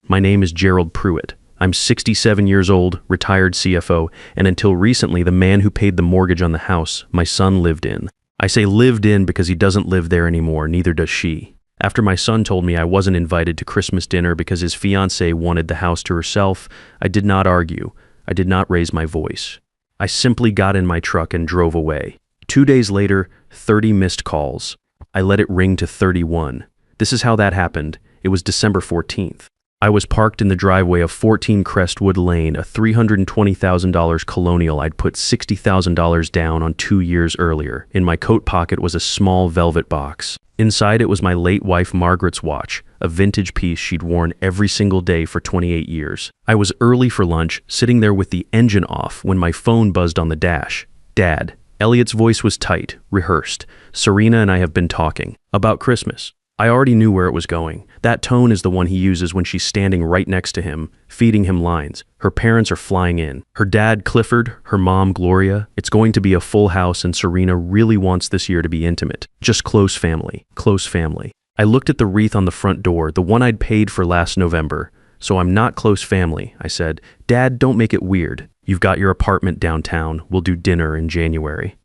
My name is Gerald Pruitt. I'm 67 years old, retired CFO, and until recently the man who paid the mortgage on the house my son lived in. I say lived in because he doesn't live there anymore, neither does she. After my son told me I wasn't invited to Christmas dinner because his fiancée wanted the house to herself, I did not argue. I did not raise my voice. I simply got in my truck and drove away. 2 days later, 30 missed calls. I let it ring to 31. This is how that happened. It was December 14th. I was parked in the driveway of 14 Crestwood Lane, a $320,000 colonial I'd put $60,000 down on 2 years earlier. In my coat pocket was a small velvet box. Inside it was my late wife Margaret's watch, a vintage piece she'd worn every single day for 28 years. I was early for lunch, sitting there with the engine off when my phone buzzed on the dash. Dad. Elliot's voice was tight, rehearsed. Serena and I have been talking. About Christmas. I already knew where it was going. That tone is the one he uses when she's standing right next to him, feeding him lines. Her parents are flying in. Her dad, Clifford, her mom, Gloria. It's going to be a full house and Serena really wants this year to be intimate. Just close family. Close family. I looked at the wreath on the front door, the one I'd paid for last November. So I'm not close family, I said. Dad, don't make it weird. You've got your apartment downtown. We'll do dinner in January.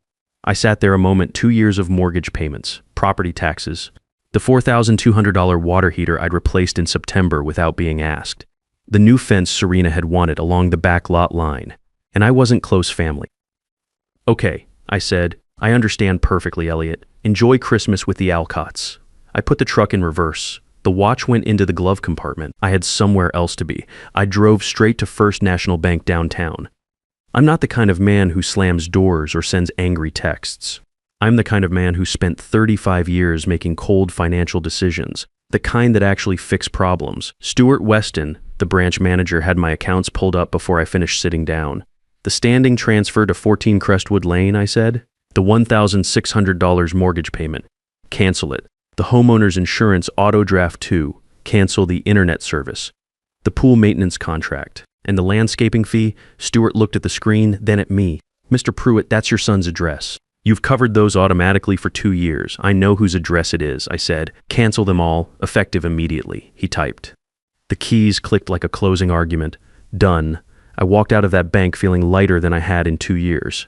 I sat there a moment, 2 years of mortgage payments, property taxes, the $4,200 water heater I'd replaced in September without being asked, the new fence Serena had wanted along the back lot line, and I wasn't close family. Okay, I said, I understand perfectly, Elliot. Enjoy Christmas with the Alcotts. I put the truck in reverse. The watch went into the glove compartment. I had somewhere else to be. I drove straight to First National Bank downtown. I'm not the kind of man who slams doors or sends angry texts. I'm the kind of man who spent 35 years making cold financial decisions, the kind that actually fix problems. Stuart Weston, the branch manager, had my accounts pulled up before I finished sitting down. The standing transfer to 14 Crestwood Lane, I said. The $1,600 mortgage payment. Cancel it. The homeowner's insurance auto draft 2. Cancel the internet service. The pool maintenance contract. And the landscaping fee. Stuart looked at the screen, then at me. Mr. Pruitt, that's your son's address. You've covered those automatically for 2 years. I know whose address it is, I said. Cancel them all, effective immediately, he typed. The keys clicked like a closing argument. Done. I walked out of that bank feeling lighter than I had in 2 years.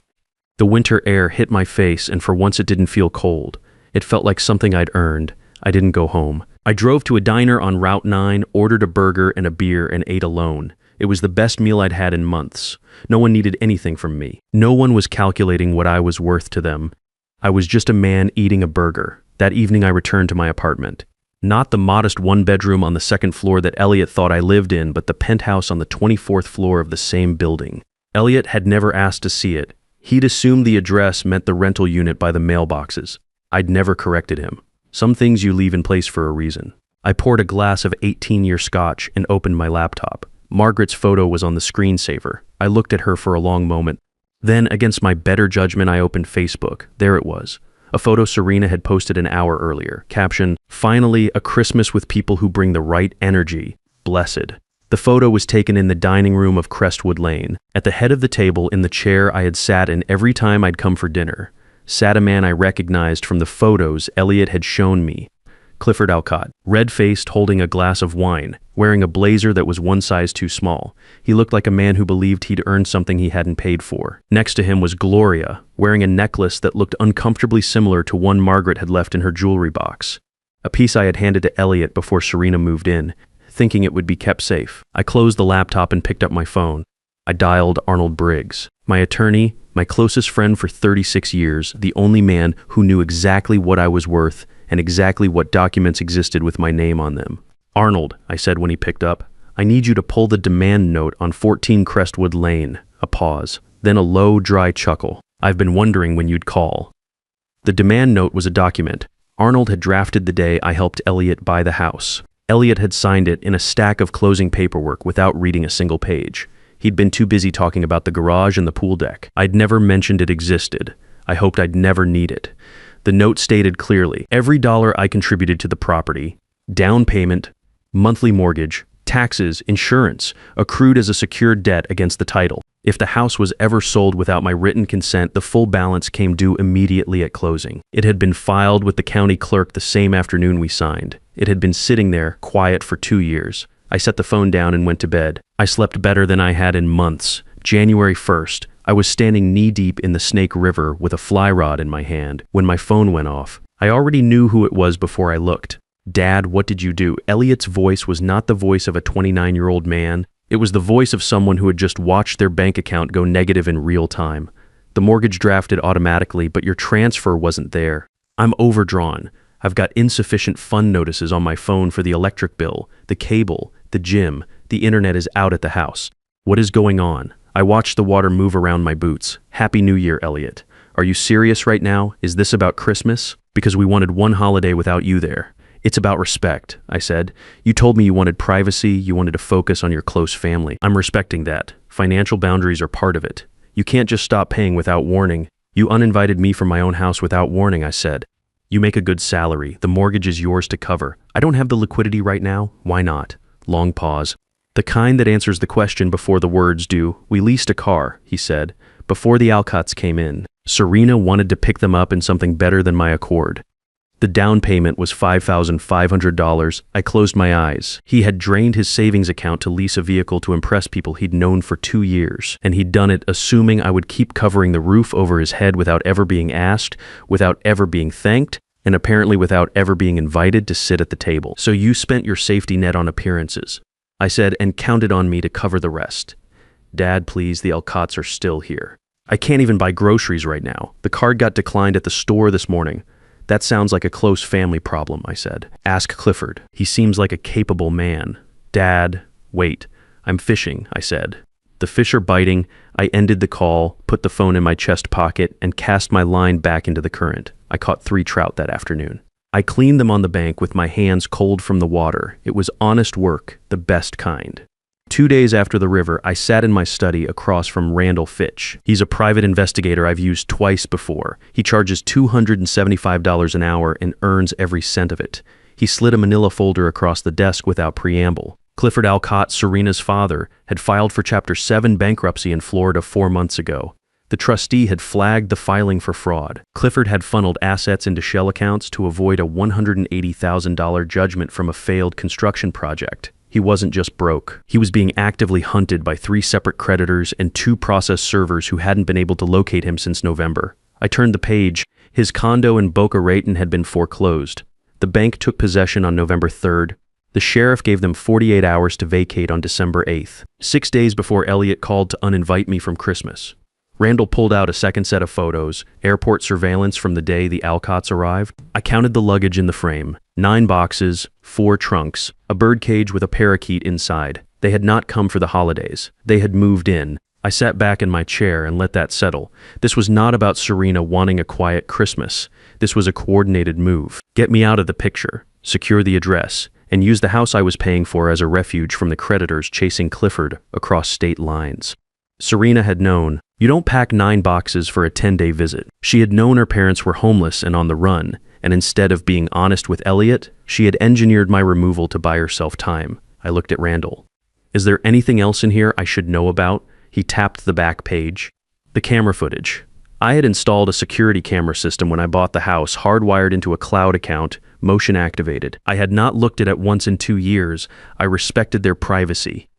The winter air hit my face, and for once it didn't feel cold. It felt like something I'd earned. I didn't go home. I drove to a diner on Route 9, ordered a burger and a beer, and ate alone. It was the best meal I'd had in months. No one needed anything from me. No one was calculating what I was worth to them. I was just a man eating a burger. That evening I returned to my apartment. Not the modest one-bedroom on the second floor that Elliot thought I lived in, but the penthouse on the 24th floor of the same building. Elliot had never asked to see it. He'd assumed the address meant the rental unit by the mailboxes. I'd never corrected him. Some things you leave in place for a reason. I poured a glass of 18-year scotch and opened my laptop. Margaret's photo was on the screensaver. I looked at her for a long moment. Then, against my better judgment, I opened Facebook. There it was. A photo Serena had posted an hour earlier. Caption, "Finally, a Christmas with people who bring the right energy. Blessed." The photo was taken in the dining room of Crestwood Lane. At the head of the table, in the chair I had sat in every time I'd come for dinner, sat a man I recognized from the photos Elliot had shown me. Clifford Alcott, red-faced, holding a glass of wine, wearing a blazer that was one size too small. He looked like a man who believed he'd earned something he hadn't paid for. Next to him was Gloria, wearing a necklace that looked uncomfortably similar to one Margaret had left in her jewelry box. A piece I had handed to Elliot before Serena moved in, thinking it would be kept safe. I closed the laptop and picked up my phone. I dialed Arnold Briggs, my attorney, my closest friend for 36 years, the only man who knew exactly what I was worth and exactly what documents existed with my name on them. "Arnold," I said when he picked up, "I need you to pull the demand note on 14 Crestwood Lane." A pause, then a low, dry chuckle. "I've been wondering when you'd call." The demand note was a document Arnold had drafted the day I helped Elliot buy the house. Elliot had signed it in a stack of closing paperwork without reading a single page. He'd been too busy talking about the garage and the pool deck. I'd never mentioned it existed. I hoped I'd never need it. The note stated clearly, every dollar I contributed to the property, down payment, monthly mortgage, taxes, insurance, accrued as a secured debt against the title. If the house was ever sold without my written consent, the full balance came due immediately at closing. It had been filed with the county clerk the same afternoon we signed. It had been sitting there, quiet, for 2 years. I set the phone down and went to bed. I slept better than I had in months. January 1st, I was standing knee-deep in the Snake River with a fly rod in my hand when my phone went off. I already knew who it was before I looked. "Dad, what did you do?" Elliot's voice was not the voice of a 29-year-old man. It was the voice of someone who had just watched their bank account go negative in real time. The mortgage drafted automatically, but your transfer wasn't there. I'm overdrawn. I've got insufficient fund notices on my phone for the electric bill, the cable, the gym. The internet is out at the house. What is going on? I watched the water move around my boots. Happy New Year, Elliot. Are you serious right now? Is this about Christmas? Because we wanted one holiday without you there. It's about respect, I said. You told me you wanted privacy, you wanted to focus on your close family. I'm respecting that. Financial boundaries are part of it. You can't just stop paying without warning. You uninvited me from my own house without warning, I said. You make a good salary. The mortgage is yours to cover. I don't have the liquidity right now. Why not? Long pause. The kind that answers the question before the words do. We leased a car, he said, before the Alcotts came in. Serena wanted to pick them up in something better than my Accord. The down payment was $5,500. I closed my eyes. He had drained his savings account to lease a vehicle to impress people he'd known for 2 years, and he'd done it assuming I would keep covering the roof over his head without ever being asked, without ever being thanked, and apparently without ever being invited to sit at the table. So you spent your safety net on appearances, I said, and counted on me to cover the rest. Dad, please, the Alcotts are still here. I can't even buy groceries right now. The card got declined at the store this morning. That sounds like a close family problem, I said. Ask Clifford. He seems like a capable man. Dad, wait. I'm fishing, I said. The fish are biting. I ended the call, put the phone in my chest pocket, and cast my line back into the current. I caught 3 trout that afternoon. I cleaned them on the bank with my hands cold from the water. It was honest work, the best kind. 2 days after the river, I sat in my study across from Randall Fitch. He's a private investigator I've used twice before. He charges $275 an hour and earns every cent of it. He slid a manila folder across the desk without preamble. Clifford Alcott, Serena's father, had filed for Chapter 7 bankruptcy in Florida 4 months ago. The trustee had flagged the filing for fraud. Clifford had funneled assets into shell accounts to avoid a $180,000 judgment from a failed construction project. He wasn't just broke. He was being actively hunted by 3 separate creditors and 2 process servers who hadn't been able to locate him since November. I turned the page. His condo in Boca Raton had been foreclosed. The bank took possession on November 3rd. The sheriff gave them 48 hours to vacate on December 8th, 6 days before Elliot called to uninvite me from Christmas. Randall pulled out a second set of photos, airport surveillance from the day the Alcotts arrived. I counted the luggage in the frame. 9 boxes, 4 trunks, a birdcage with a parakeet inside. They had not come for the holidays. They had moved in. I sat back in my chair and let that settle. This was not about Serena wanting a quiet Christmas. This was a coordinated move. Get me out of the picture, secure the address, and use the house I was paying for as a refuge from the creditors chasing Clifford across state lines. Serena had known. You don't pack 9 boxes for a 10-day visit. She had known her parents were homeless and on the run, and instead of being honest with Elliot, she had engineered my removal to buy herself time. I looked at Randall. Is there anything else in here I should know about? He tapped the back page. The camera footage. I had installed a security camera system when I bought the house, hardwired into a cloud account, motion activated. I had not looked at it once in 2 years. I respected their privacy.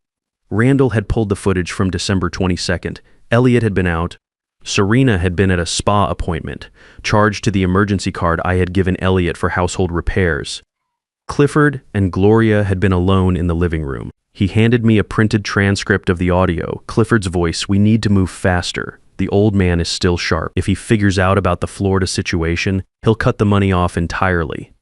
Randall had pulled the footage from December 22nd. Elliot had been out. Serena had been at a spa appointment, charged to the emergency card I had given Elliot for household repairs. Clifford and Gloria had been alone in the living room. He handed me a printed transcript of the audio. Clifford's voice, "We need to move faster. The old man is still sharp. If he figures out about the Florida situation, he'll cut the money off entirely."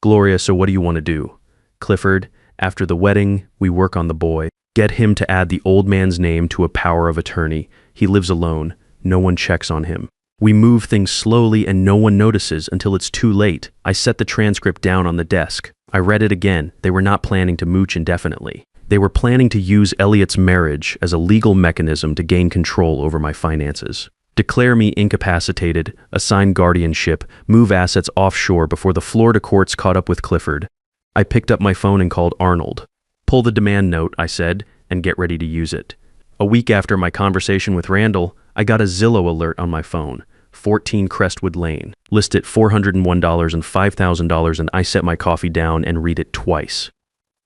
Gloria, so what do you want to do? Clifford, after the wedding, we work on the boy. Get him to add the old man's name to a power of attorney. He lives alone. No one checks on him. We move things slowly and no one notices until it's too late. I set the transcript down on the desk. I read it again. They were not planning to mooch indefinitely. They were planning to use Elliot's marriage as a legal mechanism to gain control over my finances. Declare me incapacitated, assign guardianship, move assets offshore before the Florida courts caught up with Clifford. I picked up my phone and called Arnold. Pull the demand note, I said, and get ready to use it. A week after my conversation with Randall, I got a Zillow alert on my phone. 14 Crestwood Lane. List it $401 and $5,000, and I set my coffee down and read it twice.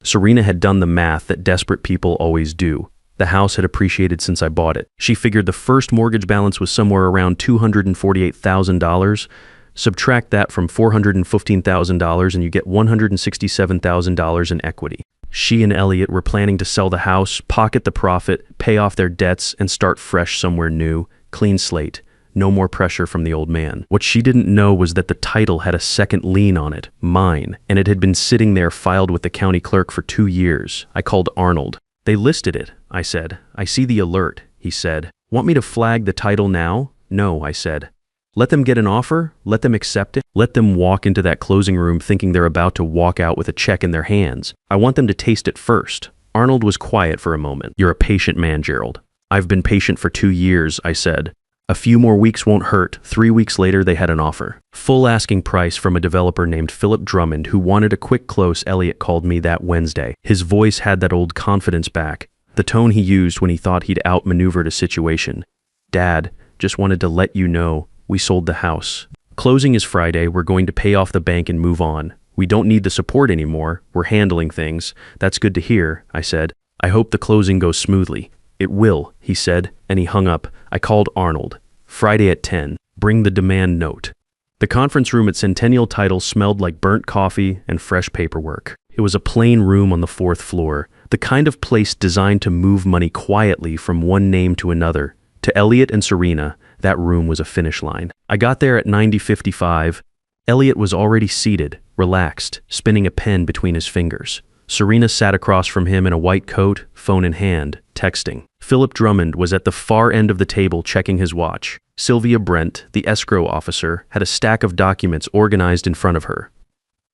Serena had done the math that desperate people always do. The house had appreciated since I bought it. She figured the first mortgage balance was somewhere around $248,000. Subtract that from $415,000 and you get $167,000 in equity. She and Elliot were planning to sell the house, pocket the profit, pay off their debts, and start fresh somewhere new. Clean slate. No more pressure from the old man. What she didn't know was that the title had a second lien on it, mine, and it had been sitting there filed with the county clerk for 2 years. I called Arnold. They listed it, I said. I see the alert, he said. Want me to flag the title now? No, I said. Let them get an offer, let them accept it, let them walk into that closing room thinking they're about to walk out with a check in their hands. I want them to taste it first. Arnold was quiet for a moment. You're a patient man, Gerald. I've been patient for 2 years, I said. A few more weeks won't hurt. 3 weeks later, they had an offer. Full asking price from a developer named Philip Drummond who wanted a quick close. Elliot called me that Wednesday. His voice had that old confidence back, the tone he used when he thought he'd outmaneuvered a situation. Dad, just wanted to let you know, we sold the house. Closing is Friday. We're going to pay off the bank and move on. We don't need the support anymore. We're handling things. That's good to hear, I said. I hope the closing goes smoothly. It will, he said, and he hung up. I called Arnold. Friday at 10. Bring the demand note. The conference room at Centennial Title smelled like burnt coffee and fresh paperwork. It was a plain room on the 4th floor, the kind of place designed to move money quietly from one name to another. To Elliot and Serena, that room was a finish line. I got there at 90:55. Elliot was already seated, relaxed, spinning a pen between his fingers. Serena sat across from him in a white coat, phone in hand, texting. Philip Drummond was at the far end of the table checking his watch. Sylvia Brent, the escrow officer, had a stack of documents organized in front of her.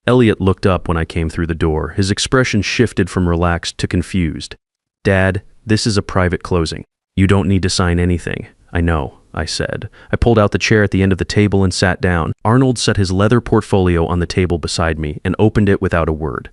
Elliot looked up when I came through the door. His expression shifted from relaxed to confused. Dad, this is a private closing. You don't need to sign anything. I know, I said. I pulled out the chair at the end of the table and sat down. Arnold set his leather portfolio on the table beside me and opened it without a word.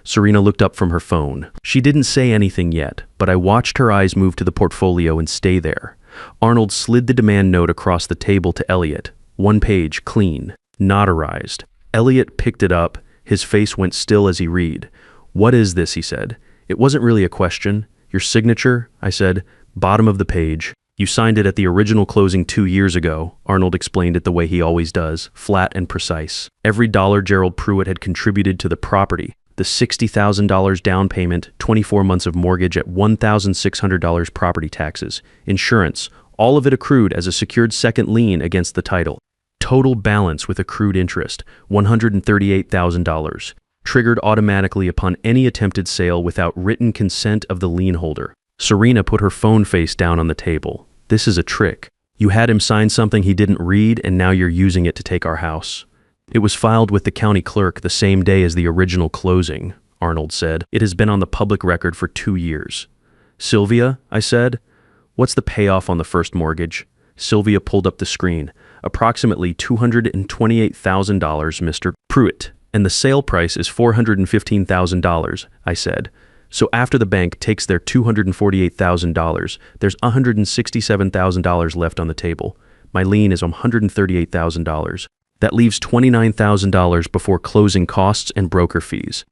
Serena looked up from her phone. She didn't say anything yet, but I watched her eyes move to the portfolio and stay there. Arnold slid the demand note across the table to Elliot. 1 page, clean, notarized. Elliot picked it up. His face went still as he read. What is this, he said. It wasn't really a question. Your signature, I said. Bottom of the page. You signed it at the original closing 2 years ago. Arnold explained it the way he always does, flat and precise. Every dollar Gerald Pruitt had contributed to the property. The $60,000 down payment, 24 months of mortgage at $1,600 property taxes, insurance, all of it accrued as a secured second lien against the title. Total balance with accrued interest, $138,000, triggered automatically upon any attempted sale without written consent of the lien holder. Serena put her phone face down on the table. This is a trick. You had him sign something he didn't read, and now you're using it to take our house. It was filed with the county clerk the same day as the original closing, Arnold said. It has been on the public record for 2 years. Sylvia, I said, what's the payoff on the first mortgage? Sylvia pulled up the screen. Approximately $228,000, Mr. Pruitt, and the sale price is $415,000, I said. So after the bank takes their $248,000, there's $167,000 left on the table. My lien is $138,000. That leaves $29,000 before closing costs and broker fees.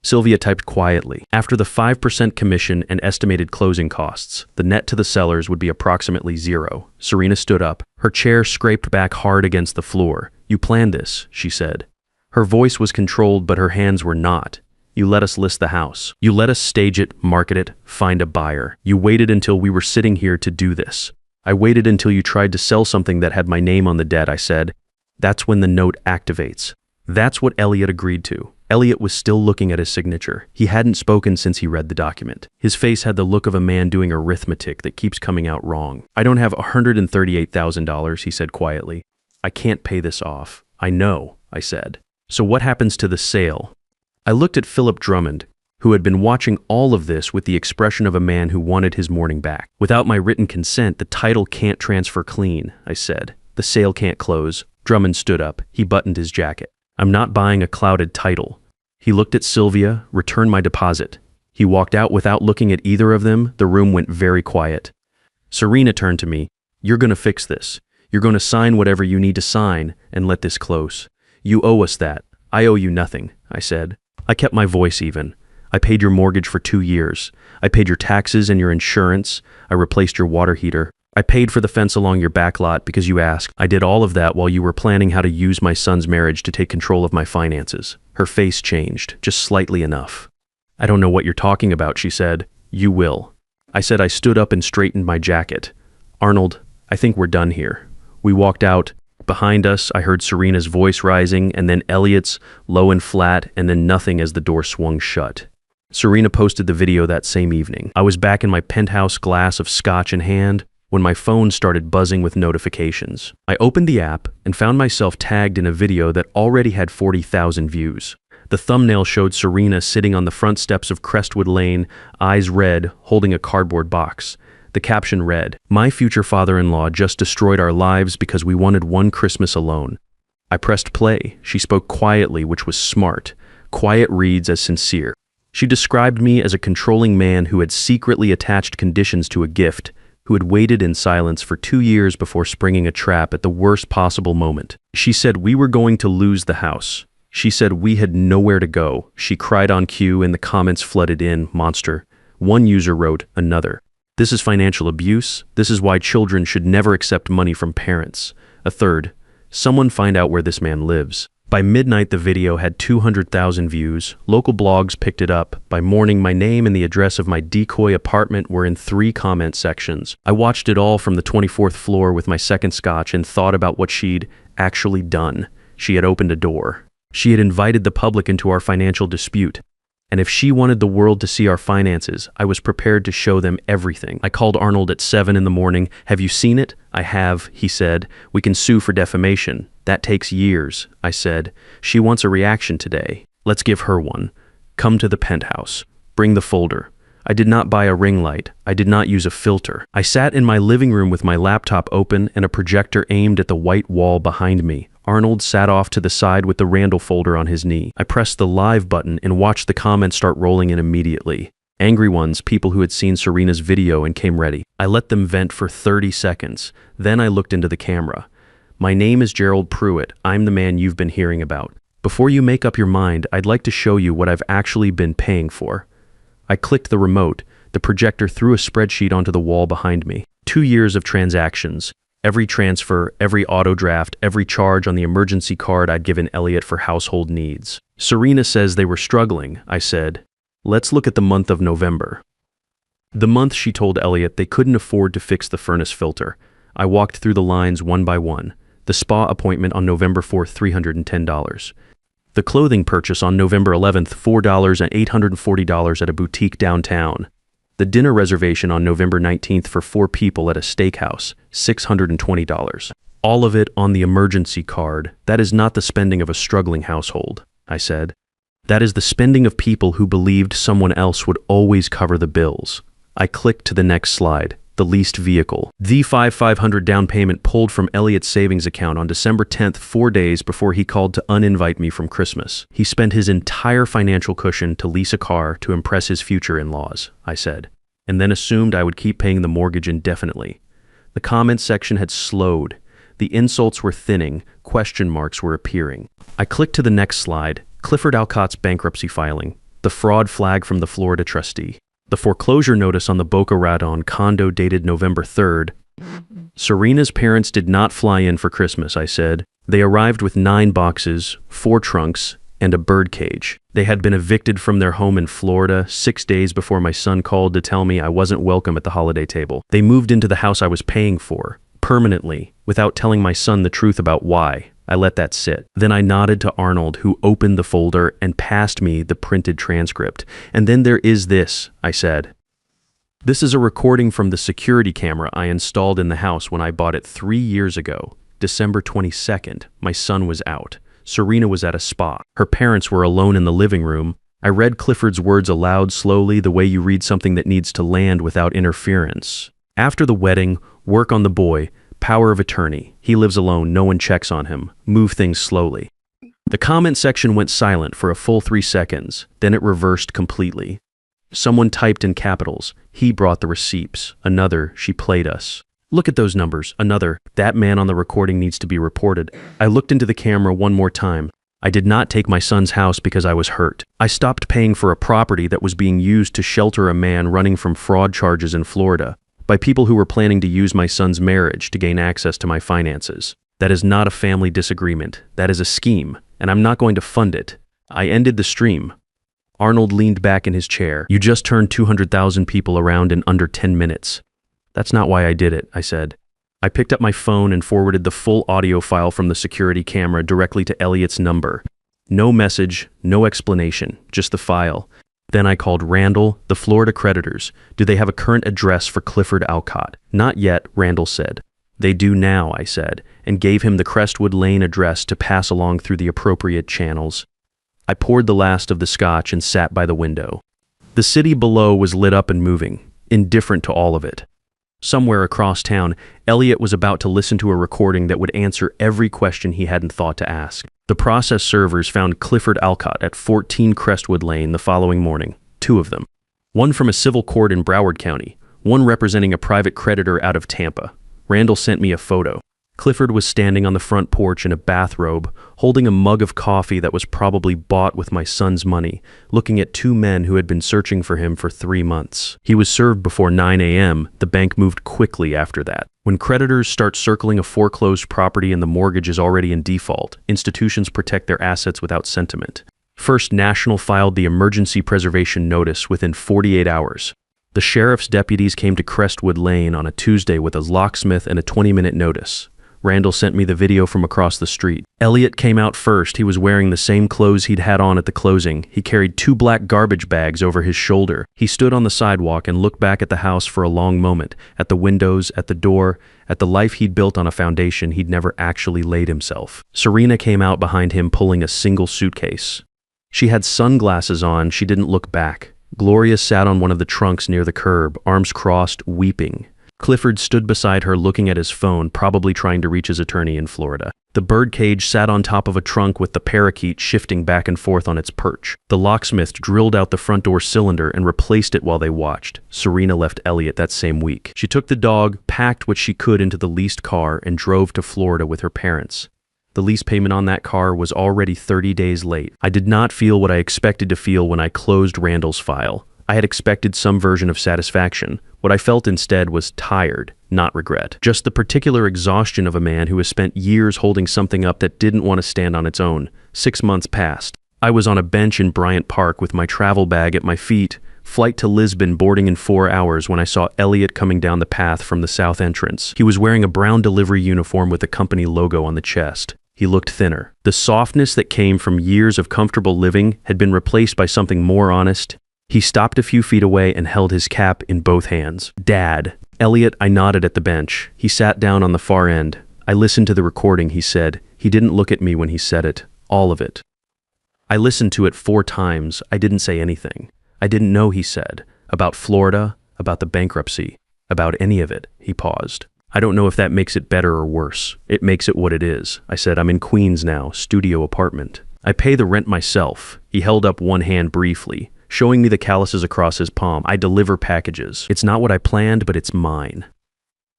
Sylvia typed quietly. After the 5% commission and estimated closing costs, the net to the sellers would be approximately $0. Serena stood up. Her chair scraped back hard against the floor. You planned this, she said. Her voice was controlled, but her hands were not. You let us list the house. You let us stage it, market it, find a buyer. You waited until we were sitting here to do this. I waited until you tried to sell something that had my name on the debt, I said. That's when the note activates. That's what Elliot agreed to. Elliot was still looking at his signature. He hadn't spoken since he read the document. His face had the look of a man doing arithmetic that keeps coming out wrong. I don't have $138,000, he said quietly. I can't pay this off. I know, I said. So what happens to the sale? I looked at Philip Drummond, who had been watching all of this with the expression of a man who wanted his morning back. Without my written consent, the title can't transfer clean, I said. The sale can't close. Drummond stood up. He buttoned his jacket. I'm not buying a clouded title. He looked at Sylvia, returned my deposit. He walked out without looking at either of them. The room went very quiet. Serena turned to me. You're going to fix this. You're going to sign whatever you need to sign and let this close. You owe us that. I owe you nothing, I said. I kept my voice even. I paid your mortgage for 2 years. I paid your taxes and your insurance. I replaced your water heater. I paid for the fence along your back lot because you asked. I did all of that while you were planning how to use my son's marriage to take control of my finances. Her face changed, just slightly enough. I don't know what you're talking about, she said. You will. I said I stood up and straightened my jacket. Arnold, I think we're done here. We walked out. Behind us, I heard Serena's voice rising, and then Elliot's, low and flat, and then nothing as the door swung shut. Serena posted the video that same evening. I was back in my penthouse, glass of scotch in hand, when my phone started buzzing with notifications. I opened the app and found myself tagged in a video that already had 40,000 views. The thumbnail showed Serena sitting on the front steps of Crestwood Lane, eyes red, holding a cardboard box. The caption read, "My future father-in-law just destroyed our lives because we wanted one Christmas alone." I pressed play. She spoke quietly, which was smart. Quiet reads as sincere. She described me as a controlling man who had secretly attached conditions to a gift, who had waited in silence for 2 years before springing a trap at the worst possible moment. She said we were going to lose the house. She said we had nowhere to go. She cried on cue and the comments flooded in, monster. One user wrote, another. This is financial abuse. This is why children should never accept money from parents. A third, someone find out where this man lives. By midnight, the video had 200,000 views. Local blogs picked it up. By morning, my name and the address of my decoy apartment were in 3 comment sections. I watched it all from the 24th floor with my second scotch and thought about what she'd actually done. She had opened a door. She had invited the public into our financial dispute. And if she wanted the world to see our finances, I was prepared to show them everything. I called Arnold at 7 in the morning. Have you seen it? I have, he said. We can sue for defamation. That takes years, I said. She wants a reaction today. Let's give her one. Come to the penthouse. Bring the folder. I did not buy a ring light. I did not use a filter. I sat in my living room with my laptop open and a projector aimed at the white wall behind me. Arnold sat off to the side with the Randall folder on his knee. I pressed the live button and watched the comments start rolling in immediately. Angry ones, people who had seen Serena's video and came ready. I let them vent for 30 seconds. Then I looked into the camera. My name is Gerald Pruitt. I'm the man you've been hearing about. Before you make up your mind, I'd like to show you what I've actually been paying for. I clicked the remote. The projector threw a spreadsheet onto the wall behind me. 2 years of transactions. Every transfer, every auto draft, every charge on the emergency card I'd given Elliot for household needs. Serena says they were struggling, I said. Let's look at the month of November. The month she told Elliot they couldn't afford to fix the furnace filter. I walked through the lines one by one. The spa appointment on November 4th, $310. The clothing purchase on November 11th, $4 and $840 at a boutique downtown. The dinner reservation on November 19th for 4 people at a steakhouse, $620. All of it on the emergency card. That is not the spending of a struggling household, I said. That is the spending of people who believed someone else would always cover the bills. I clicked to the next slide, the leased vehicle. The $500 down payment pulled from Elliot's savings account on December 10th, 4 days before he called to uninvite me from Christmas. He spent his entire financial cushion to lease a car to impress his future in-laws, I said, and then assumed I would keep paying the mortgage indefinitely. The comments section had slowed. The insults were thinning, question marks were appearing. I clicked to the next slide, Clifford Alcott's bankruptcy filing, the fraud flag from the Florida trustee, the foreclosure notice on the Boca Raton condo dated November 3rd. Serena's parents did not fly in for Christmas, I said. They arrived with 9 boxes, 4 trunks, and a birdcage. They had been evicted from their home in Florida 6 days before my son called to tell me I wasn't welcome at the holiday table. They moved into the house I was paying for, permanently, without telling my son the truth about why. I let that sit. Then I nodded to Arnold, who opened the folder and passed me the printed transcript. And then there is this, I said. This is a recording from the security camera I installed in the house when I bought it 3 years ago. December 22nd, my son was out. Serena was at a spa. Her parents were alone in the living room. I read Clifford's words aloud slowly, the way you read something that needs to land without interference. After the wedding, work on the boy. Power of attorney. He lives alone, no one checks on him. Move things slowly. The comment section went silent for a full 3 seconds, then it reversed completely. Someone typed in capitals, he brought the receipts. Another, she played us. Look at those numbers. Another, that man on the recording needs to be reported. I looked into the camera one more time. I did not take my son's house because I was hurt. I stopped paying for a property that was being used to shelter a man running from fraud charges in Florida by people who were planning to use my son's marriage to gain access to my finances. That is not a family disagreement. That is a scheme, and I'm not going to fund it. I ended the stream. Arnold leaned back in his chair. You just turned 200,000 people around in under 10 minutes. That's not why I did it, I said. I picked up my phone and forwarded the full audio file from the security camera directly to Elliot's number. No message, no explanation, just the file. Then I called Randall, the Florida creditors. Do they have a current address for Clifford Alcott? Not yet, Randall said. They do now, I said, and gave him the Crestwood Lane address to pass along through the appropriate channels. I poured the last of the scotch and sat by the window. The city below was lit up and moving, indifferent to all of it. Somewhere across town, Elliot was about to listen to a recording that would answer every question he hadn't thought to ask. The process servers found Clifford Alcott at 14 Crestwood Lane the following morning, 2 of them. One from a civil court in Broward County, one representing a private creditor out of Tampa. Randall sent me a photo. Clifford was standing on the front porch in a bathrobe, holding a mug of coffee that was probably bought with my son's money, looking at 2 men who had been searching for him for 3 months. He was served before 9 a.m. The bank moved quickly after that. When creditors start circling a foreclosed property and the mortgage is already in default, institutions protect their assets without sentiment. First National filed the emergency preservation notice within 48 hours. The sheriff's deputies came to Crestwood Lane on a Tuesday with a locksmith and a 20-minute notice. Randall sent me the video from across the street. Elliot came out first. He was wearing the same clothes he'd had on at the closing. He carried 2 black garbage bags over his shoulder. He stood on the sidewalk and looked back at the house for a long moment, at the windows, at the door, at the life he'd built on a foundation he'd never actually laid himself. Serena came out behind him pulling a single suitcase. She had sunglasses on. She didn't look back. Gloria sat on one of the trunks near the curb, arms crossed, weeping. Clifford stood beside her looking at his phone, probably trying to reach his attorney in Florida. The birdcage sat on top of a trunk with the parakeet shifting back and forth on its perch. The locksmith drilled out the front door cylinder and replaced it while they watched. Serena left Elliot that same week. She took the dog, packed what she could into the leased car, and drove to Florida with her parents. The lease payment on that car was already 30 days late. I did not feel what I expected to feel when I closed Randall's file. I had expected some version of satisfaction. What I felt instead was tired, not regret. Just the particular exhaustion of a man who has spent years holding something up that didn't want to stand on its own. 6 months passed. I was on a bench in Bryant Park with my travel bag at my feet, flight to Lisbon boarding in 4 hours when I saw Elliot coming down the path from the south entrance. He was wearing a brown delivery uniform with the company logo on the chest. He looked thinner. The softness that came from years of comfortable living had been replaced by something more honest. He stopped a few feet away and held his cap in both hands. Dad. Elliot, I nodded at the bench. He sat down on the far end. I listened to the recording, he said. He didn't look at me when he said it. All of it. I listened to it 4 times. I didn't say anything. I didn't know, he said. About Florida, about the bankruptcy, about any of it. He paused. I don't know if that makes it better or worse. It makes it what it is. I said, I'm in Queens now, studio apartment. I pay the rent myself. He held up one hand briefly, showing me the calluses across his palm. I deliver packages. It's not what I planned, but it's mine.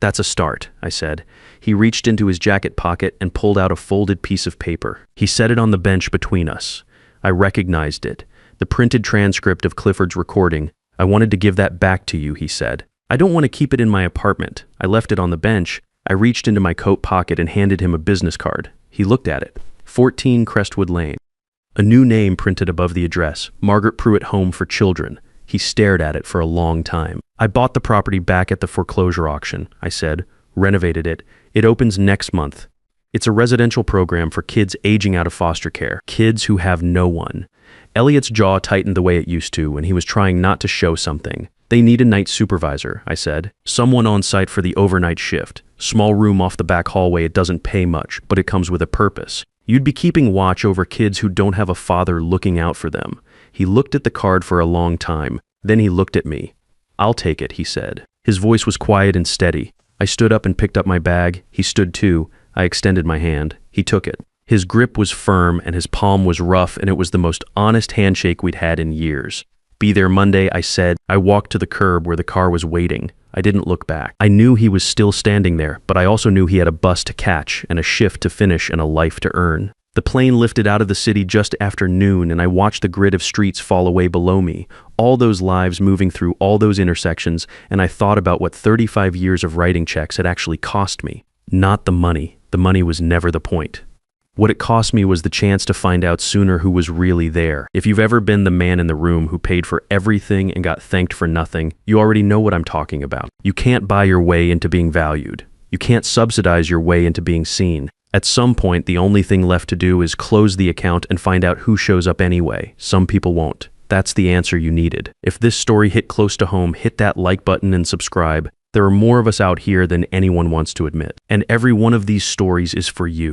That's a start, I said. He reached into his jacket pocket and pulled out a folded piece of paper. He set it on the bench between us. I recognized it. The printed transcript of Clifford's recording. I wanted to give that back to you, he said. I don't want to keep it in my apartment. I left it on the bench. I reached into my coat pocket and handed him a business card. He looked at it. 14 Crestwood Lane. A new name printed above the address, Margaret Pruitt Home for Children. He stared at it for a long time. I bought the property back at the foreclosure auction, I said, renovated it. It opens next month. It's a residential program for kids aging out of foster care, kids who have no one. Elliot's jaw tightened the way it used to when he was trying not to show something. They need a night supervisor, I said. Someone on site for the overnight shift. Small room off the back hallway. It doesn't pay much, but it comes with a purpose. You'd be keeping watch over kids who don't have a father looking out for them. He looked at the card for a long time. Then he looked at me. I'll take it, he said. His voice was quiet and steady. I stood up and picked up my bag. He stood too. I extended my hand. He took it. His grip was firm and his palm was rough, and it was the most honest handshake we'd had in years. Be there Monday, I said. I walked to the curb where the car was waiting. I didn't look back. I knew he was still standing there, but I also knew he had a bus to catch and a shift to finish and a life to earn. The plane lifted out of the city just after noon, and I watched the grid of streets fall away below me, all those lives moving through all those intersections, and I thought about what 35 years of writing checks had actually cost me. Not the money. The money was never the point. What it cost me was the chance to find out sooner who was really there. If you've ever been the man in the room who paid for everything and got thanked for nothing, you already know what I'm talking about. You can't buy your way into being valued. You can't subsidize your way into being seen. At some point, the only thing left to do is close the account and find out who shows up anyway. Some people won't. That's the answer you needed. If this story hit close to home, hit that like button and subscribe. There are more of us out here than anyone wants to admit. And every one of these stories is for you.